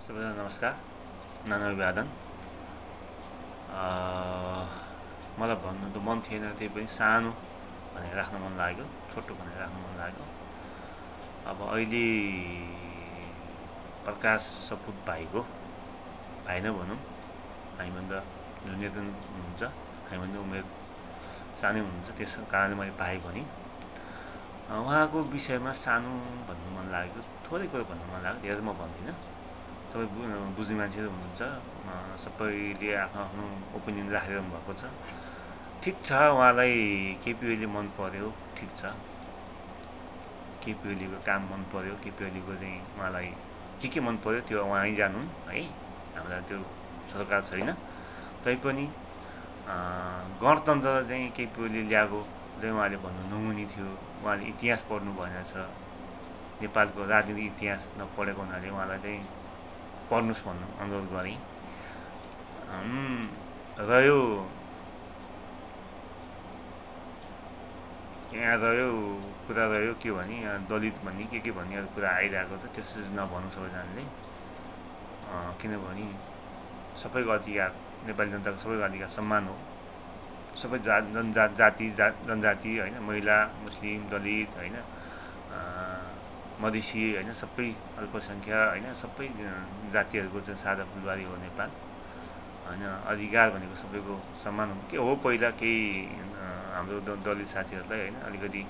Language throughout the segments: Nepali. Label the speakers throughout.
Speaker 1: सबैजना नमस्कार। नाना अभिवादन। मलाई भन्नु त मन थिएन, त्यही पनि सानो भनेर राख्न मन लाग्यो, छोटो भनेर राख्न मन लाग्यो। अब अहिले प्रकाश सपुत भाइको, भाइ नै भनौँ, हामीभन्दा जुनियर हुनुहुन्छ, हामीभन्दा उमेर सानै हुनुहुन्छ, त्यस कारणले मैले भाइ भने। उहाँको विषयमा सानो भन्नु मन लाग्यो, थोरै कुरो भन्नु मन लाग्यो, धेरै म भन्दिनँ। सबै बुझ्ने मान्छेहरू हुनुहुन्छ, सबैले आफ्नो आफ्नो ओपिनियन राखिरहनु भएको छ। ठिक छ, उहाँलाई केपी ओलीले मन पर्यो, ठिक छ, केपी ओलीको काम मन पर्यो, केपी ओलीको चाहिँ उहाँलाई के मन पर्यो त्यो उहाँै जानुन् है, हामीलाई त्यो सरकार छैन। तैपनि गणतन्त्र चाहिँ केपी ओलीले ल्याएको चाहिँ उहाँले भन्नु नहुने थियो। उहाँले इतिहास पढ्नु भएन छ, नेपालको राजनीतिक इतिहास नपढेको हुनाले उहाँलाई चाहिँ पढ्नुहोस् भन्नु अनुरोध गरेँ। रह्यो कुरा रह्यो के भने दलित भन्ने के भन्ने कुरा आइरहेको छ, त्यसरी नभनौँ सबैजनाले, किनभने सबैको अधिकार, नेपाली जनताको सबैको अधिकार समान हो। सबै जनजाति होइन, महिला, मुस्लिम, दलित होइन, मधेसी होइन, सबै अल्पसङ्ख्या होइन, सबै जातिहरूको चाहिँ साझा फुलबारी हो नेपाल होइन। अधिकार भनेको सबैको समान हो। के हो पहिला केही हाम्रो दलित साथीहरूलाई होइन अलिकति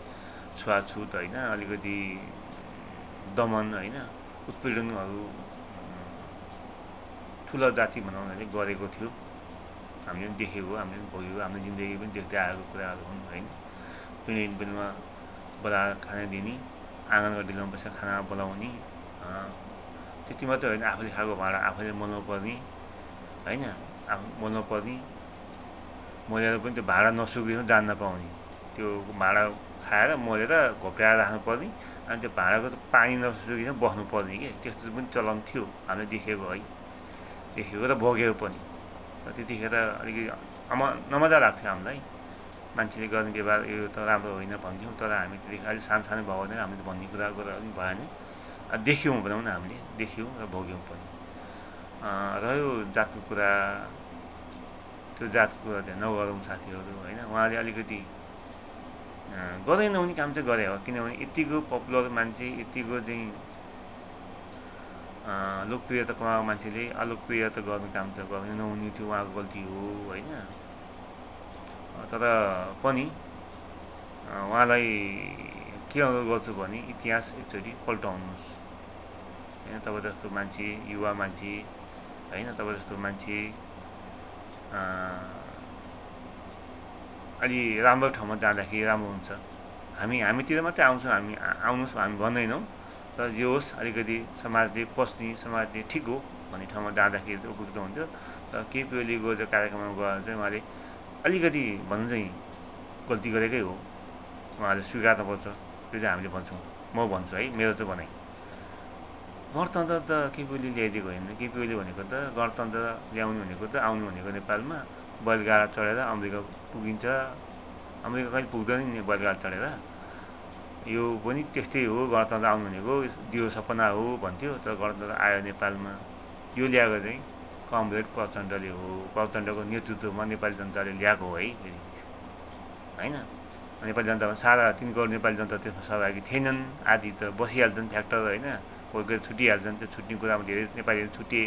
Speaker 1: छुवाछुत होइन, अलिकति दमन होइन, उत्पीडनहरू ठुलो जाति बनाउनाले गरेको थियो। हामीले पनि देखेको, हामीले पनि भोगेको, हाम्रो जिन्दगी पनि देख्दै आएको कुराहरू हुन् होइन। पिँढी बेलमा बोलाएर खाना दिने, आँगनको डिलोमा बसेर खाना बोलाउने, त्यति मात्रै होइन, आफूले खाएको भाँडा आफैले मोल्नु पर्ने होइन, आफू मोल्नु पर्ने, मोलेर पनि त्यो भाँडा नसुकेर जान नपाउने, त्यो भाँडा खाएर मोलेर घोप्ट्याएर राख्नुपर्ने, अनि त्यो भाँडाको त पानी नसुकेर बस्नुपर्ने के, त्यस्तो पनि चलन थियो, हामीले देखेको है, देखेको र भोगेको पनि। त्यतिखेर अलिकति नमजा लाग्थ्यो हामीलाई, मान्छेले गर्ने व्यवहार यो त राम्रो होइन भन्थ्यौँ, तर हामी त्यतिखेर अलिक सानो भएको हुँदैन, हामीले भन्ने कुरा पनि भएन, देख्यौँ भनौँ न, हामीले देख्यौँ र भोग्यौँ पनि। रह्यो जातको कुरा, त्यो जातको कुरा चाहिँ नगरौँ साथीहरू होइन। उहाँले अलिकति गर्दै नहुने काम चाहिँ गरे हो, किनभने यतिको पपुलर मान्छे, यतिको चाहिँ लोकप्रियता कमाएको मान्छेले अलोकप्रियता गर्ने काम त गर्नु नहुने थियो, उहाँको गल्ती हो होइन। तर पनि उहाँलाई के अनुरोध गर्छु भने इतिहास एकचोटि पल्टाउनुहोस् होइन। तपाईँ जस्तो मान्छे, युवा मान्छे होइन, तपाईँ जस्तो मान्छे अलि राम्रो ठाउँमा जाँदाखेरि राम्रो हुन्छ। हामीतिर मात्रै आउँछौँ, हामी आउनुहोस् हामी भन्दैनौँ, तर जे होस् अलिकति समाजले पस्ने, समाजले ठिक हो भन्ने ठाउँमा जाँदाखेरि चाहिँ उपयुक्त हुन्थ्यो। तर केपी ओलीको त्यो कार्यक्रममा गएर चाहिँ उहाँले अलिकति भन्नु चाहिँ गल्ती गरेकै हो, उहाँले स्वीकार्नुपर्छ, त्यो चाहिँ हामीले भन्छौँ, म भन्छु है, मेरो चाहिँ भनाइ। गणतन्त्र त केपी ओलीले ल्याइदिएको होइन, केपी ओली भनेको त गणतन्त्र ल्याउनु भनेको त आउनु भनेको नेपालमा बैलगाडा चढेर अमेरिका पुगिन्छ, अमेरिका कहिले पुग्दैन नि बैलगाडा चढेर, यो पनि त्यस्तै हो, गणतन्त्र आउनु भनेको यो सपना हो भन्थ्यो, तर गणतन्त्र आयो नेपालमा। यो ल्याएको चाहिँ कमरेड प्रचण्डले हो, प्रचण्डको नेतृत्वमा नेपाली जनताले ल्याएको हो है होइन। नेपाली जनतामा सारा 3 करोड नेपाली जनता त्यसमा सहभागी थिएनन्, आदि त बसिहाल्छन् फ्याक्टर होइन, कोही कोही छुटिहाल्छन्, त्यो छुट्ने कुरामा धेरै नेपालीहरू छुटे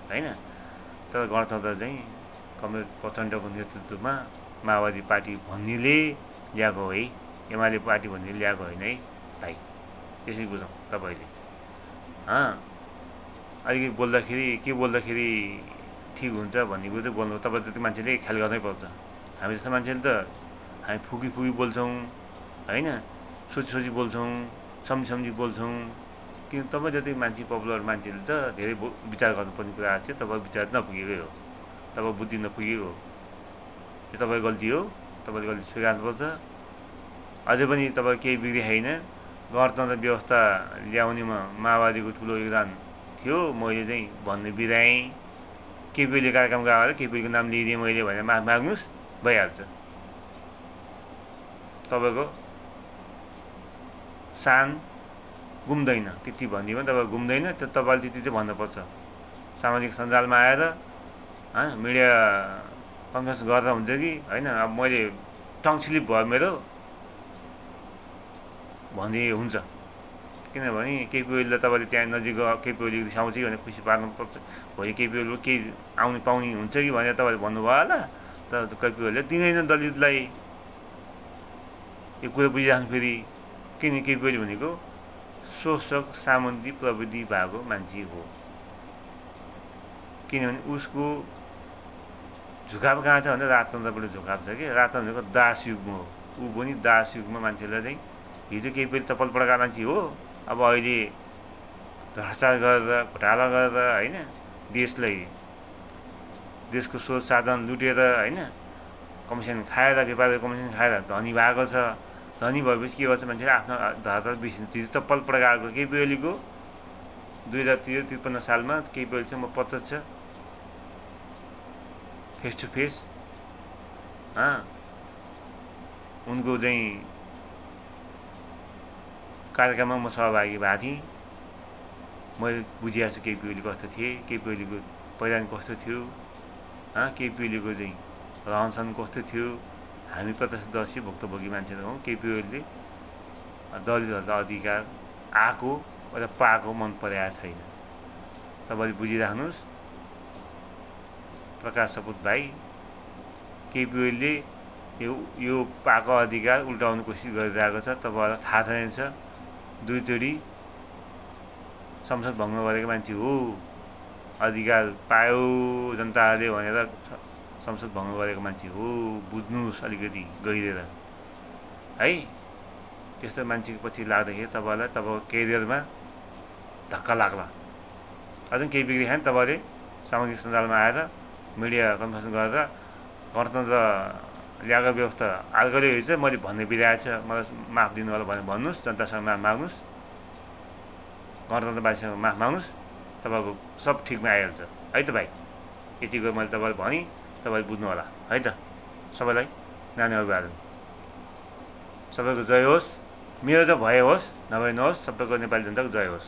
Speaker 1: होइन। तर गणतन्त्र चाहिँ कमरेड प्रचण्डको नेतृत्वमा माओवादी पार्टी भन्नेले ल्याएको है, एमाले पार्टी भन्ने ल्याएको होइन है भाइ, त्यसै बुझौँ। तपाईँले अलिकति बोल्दाखेरि के बोल्दाखेरि ठिक हुन्छ भन्ने कुरो चाहिँ बोल्नु, तपाईँ जति मान्छेले ख्याल गर्नै पर्छ। हामी जस्तो मान्छेले त हामी फुकी बोल्छौँ होइन, सोची बोल्छौँ, सम्झी बोल्छौँ, किन तपाईँ जति मान्छे पपुलर मान्छेले त धेरै विचार गर्नुपर्ने कुरा थियो, तपाईँको विचार नपुगेकै हो, तपाईँको बुद्धि नपुगेको हो, यो तपाईँको गल्ती हो, तपाईँले गल्ती स्वीकार्नुपर्छ। अझै पनि तपाईँ केही बिग्री होइन, गणतन्त्र व्यवस्था ल्याउनेमा माओवादीको ठुलो योगदान थियो, मैले चाहिँ भन्ने बिराएँ, केपी ओली कार्यक्रम गएर केपी ओलीको नाम लिइदिएँ मैले भनेर माफ माग्नुहोस्, भइहाल्छ। तपाईँको सान गुम्दैन, त्यति भनिदियो भने तपाईँ गुम्दैन, त्यो तपाईँले त्यति चाहिँ भन्नुपर्छ। सामाजिक सञ्जालमा आएर मिडिया कन्फरेन्स गर्दा हुन्छ कि होइन अब मैले टङ स्लिप भयो मेरो भन्ने हुन्छ। किनभने केपी ओलीलाई तपाईँले त्यहाँ नजिक केपी ओली रिसाउँछ कि भनेर खुसी पार्नुपर्छ, भोलि केपी ओली केही आउने पाउने हुन्छ कि भनेर तपाईँले भन्नुभयो होला। तर केपी ओलीले दिँदैन दलितलाई, यो कुरा बुझिराख्नु फेरि। किन केपी ओली भनेको शोषक सामन्ती प्रविधि भएको मान्छे हो। किनभने उसको झुकाव कहाँ छ भने राजतन्त्रबाट झुकाव छ कि राजतन्त्रको दास युगमा हो। ऊ पनि दास युगमा मान्छेलाई चाहिँ हिजो केही पनि चप्पल पड्का मान्छे हो, अब अहिले भ्रष्टाचार गरेर घोटाला गरेर होइन देशको स्रोत साधन लुटेर होइन कमिसन खाएर व्यापारी कमिसन खाएर धनी भएको छ। धनी भएपछि के गर्छ मान्छेले आफ्नो धरातल बिर्सिन्छ। हिजो चप्पल पड्काएको केपी ओलीको 2053 सालमा केपी ओलीसँग म प्रत्यक्ष फेस टु फेस उनको चाहिँ कार्यक्रममा म सहभागी भएको थिएँ। मैले बुझिरहेको छु केपी ओली कस्तो थिए, केपी ओलीको पहिचान कस्तो थियो, केपी ओलीको चाहिँ रहनसहन कस्तो थियो। हामी प्रत्यक्षदर्शी भुक्तभोगी मान्छेहरू हौँ। केपी ओलीले दलितहरूलाई अधिकार आएको र पाएको मन परेको छैन। तपाईँले बुझिराख्नुहोस् प्रकाश सपुत भाइ, केपी ओलीले यो पाएको अधिकार उल्टाउने कोसिस गरिरहेको छ। तपाईँहरूलाई थाहा छैन, दुईचोटि संसद भङ्ग गरेको मान्छे हो। अधिकार पायो जनताले भनेर संसद भङ्ग गरेको मान्छे हो। बुझ्नुहोस् अलिकति गहिरेर है। त्यस्तो मान्छेको पछि लाग्दाखेरि तपाईँलाई तपाईँको केरियरमा धक्का लाग्ला। अझै केही बिग्री खायो भने तपाईँले सामाजिक सञ्जालमा आएर मिडिया कन्फरेन्स गरेर गणतन्त्र ल्याएको व्यवस्था अर्कोले चाहिँ मैले भन्ने बिराएको छ, मलाई माफ दिनु होला भनेर भन्नुहोस्। जनतासँग माफ माग्नुहोस्, गणतन्त्रवासीसँग माफ माग्नुहोस्, तपाईँको सब ठिकमा आइहाल्छ है त भाइ। यतिको मैले तपाईँलाई भनेँ, तपाईँले बुझ्नु होला है त। सबैलाई नानी अभिवादन, सबैको जय होस्। मेरो चाहिँ भए होस् नभए नहोस्, सबैको नेपाली जनताको जय होस्।